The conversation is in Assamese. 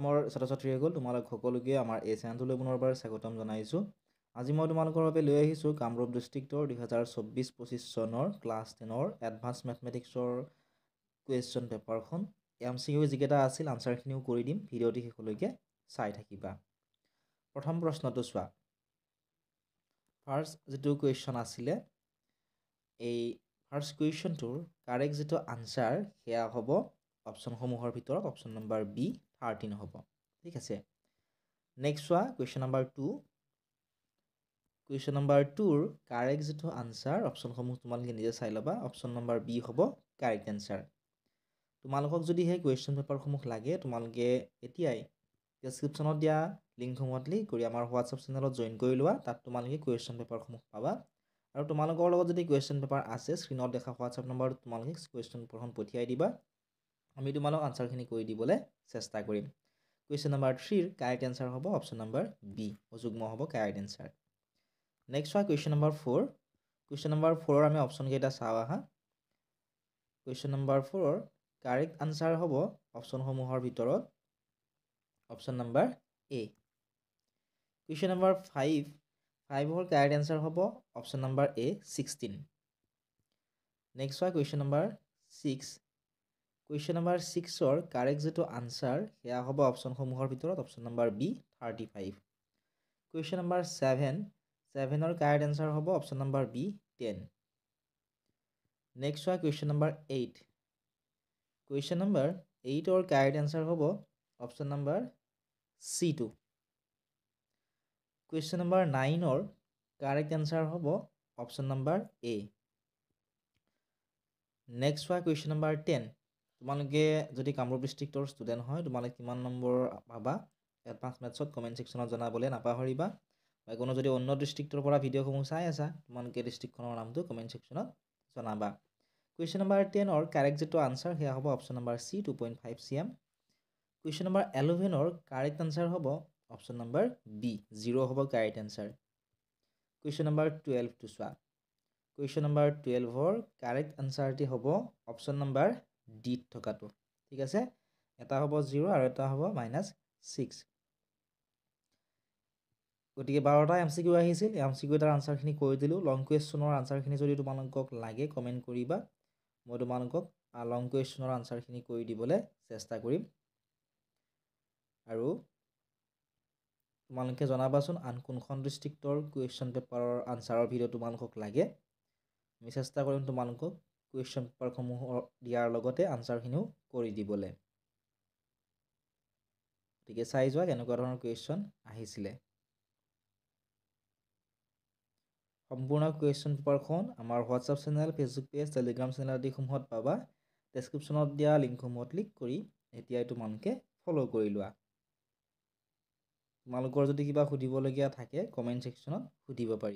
মোৰ ছাত্ৰ-ছাত্ৰীসকল তোমালোক সকলোকে আমাৰ এই চেনেলটোলৈ পুনৰবাৰ স্বাগতম জনাইছোঁ। আজি মই তোমালোকৰ বাবে লৈ আহিছোঁ কামৰূপ ডিষ্ট্ৰিক্টৰ 2024-25 চনৰ ক্লাছ 10ৰ এডভান্স মেথমেটিক্সৰ কুৱেশ্যন পেপাৰখন। MCQ যিকেইটা আছিল আনচাৰখিনিও কৰি দিম, ভিডিঅ'টি শেষলৈকে চাই থাকিবা। প্ৰথম প্ৰশ্নটো চোৱা। ফাৰ্ষ্ট যিটো কুৱেশ্যন আছিলে, এই ফাৰ্ষ্ট কুৱেশ্যনটোৰ কাৰেক্ট যিটো আনচাৰ সেয়া হ'ব অপশ্যনসমূহৰ ভিতৰত অপশ্যন নম্বৰ বি 13 হ'ব। ঠিক আছে। নেক্সট চোৱা কুৱেশ্যন নম্বৰ 2। কুৱেশ্যন নম্বৰ 2ৰ কাৰেক্ট যিটো আনচাৰ অপশ্যনসমূহ তোমালোকে নিজে চাই ল'বা। অপশ্যন নম্বৰ বি হ'ব কাৰেক্ট এনচাৰ। তোমালোকক যদি সেই কুৱেশ্যন পেপাৰসমূহ লাগে তোমালোকে এতিয়াই ডেছক্ৰিপশ্যনত দিয়া লিংকসমূহত ক্লিক কৰি আমাৰ হোৱাটছআপ চেনেলত জইন কৰি লোৱা। তাত তোমালোকে কুৱেশ্যন পেপাৰসমূহ পাবা। আৰু তোমালোকৰ লগত যদি কুৱেশ্যন পেপাৰ আছে স্ক্ৰীনত দেখা হোৱাটছআপ নম্বৰত তোমালোকে কুৱেশ্যন পেপাৰখন পঠিয়াই দিবা। আমি তোমালোক আনচাৰখিনি কৰি দিবলৈ চেষ্টা কৰিম। কুৱেশ্যন নম্বৰ 3ৰ কাৰেক্ট এনচাৰ হ'ব অপশ্যন নম্বৰ বি, অযুগ্ম হ'ব কাৰেক্ট এনচাৰ। নেক্সট চোৱা কুৱেশ্যন নম্বৰ 4। কুৱেশ্যন নম্বৰ 4ৰ আমি অপশ্যন কেইটা চাওঁ আহা। কুৱেশ্যন নম্বৰ 4ৰ কাৰেক্ট আনচাৰ হ'ব অপশ্যনসমূহৰ ভিতৰত option number A. Question number 5ৰ কাৰেক্ট এনচাৰ হ'ব অপশ্যন নম্বৰ এ 16। নেক্সট চোৱা কুৱেশ্যন নম্বৰ 6। কুৱেশ্যন নম্বৰ 6ৰ কাৰেক্ট যিটো আনচাৰ সেয়া হ'ব অপশ্যনসমূহৰ ভিতৰত option number B 35। Question number 7ৰ কাৰেক্ট এনচাৰ হ'ব অপশ্যন নম্বৰ বি 10। নেক্সট চোৱা কুৱেশ্যন নম্বৰ 8। কুৱেশ্যন নম্বৰ 8ৰ কাৰেক্ট এনচাৰ হ'ব option number C 2। Question number 9ৰ কাৰেক্ট এনচাৰ হ'ব অপশ্যন নম্বৰ এ। নেক্সট চোৱা কুৱেশ্যন নম্বৰ 10। তোমালোকে যদি কামৰূপ ডিষ্ট্ৰিক্টৰ ষ্টুডেণ্ট হয় তোমালোকে কিমান নম্বৰ পাবা এডভান্স মেথছত কমেণ্ট ছেকশ্যনত জনাবলৈ নাপাহৰিবা। বা কোনো যদি অন্য ডিষ্ট্ৰিক্টৰ পৰা ভিডিঅ'সমূহ চাই আছা তোমালোকে ডিষ্ট্ৰিক্টখনৰ নামটো কমেণ্ট ছেকশ্যনত জনাবা। কুৱেশ্যন নম্বৰ 10ৰ কাৰেক্ট যিটো আনচাৰ সেয়া হ'ব option number C 2.5 cm। Question number 11ৰ কাৰেক্ট আনচাৰ হ'ব অপশ্যন নম্বৰ বি 0 হ'ব কাৰেক্ট আনচাৰ। কুৱেশ্যন নম্বৰ 12টো চোৱা। কুৱেশ্যন নম্বৰ 12ৰ কাৰেক্ট আনচাৰটি হ'ব অপশ্যন নম্বৰ ডিত থকাটো। ঠিক আছে। এটা হ'ব 0 আৰু এটা হ'ব -6। গতিকে 12টা MCQ আহিছিল। MCQ এটাৰ আনচাৰখিনি কৰি দিলোঁ। লং কুৱেশ্যনৰ আনচাৰখিনি যদি তোমালোকক লাগে কমেণ্ট কৰিবা। মই তোমালোকক লং কুৱেশ্যনৰ আনচাৰখিনি কৰি দিবলৈ চেষ্টা কৰিম। আৰু তোমালোকে জনাবাচোন আন কোনখন ডিষ্ট্ৰিক্টৰ কুৱেশ্যন পেপাৰৰ আনচাৰৰ ভিডিঅ' তোমালোকক লাগে। আমি চেষ্টা কৰিম তোমালোকক কুৱেশ্যন পেপাৰসমূহ দিয়াৰ লগতে আনচাৰখিনিও কৰি দিবলৈ। গতিকে চাই যোৱা কেনেকুৱা ধৰণৰ কুৱেশ্যন আহিছিলে। সম্পূৰ্ণ কুৱেশ্যন পেপাৰখন আমাৰ WhatsApp channel, Facebook page, Telegram channel আদিসমূহত পাবা। ডেছক্ৰিপশ্যনত দিয়া লিংকসমূহত ক্লিক কৰি এতিয়াই তোমালোকে ফ'ল' কৰি লোৱা। তোমালোকৰ যদি কিবা সুধিবলগীয়া থাকে কমেণ্ট ছেকশ্যনত সুধিব পাৰি।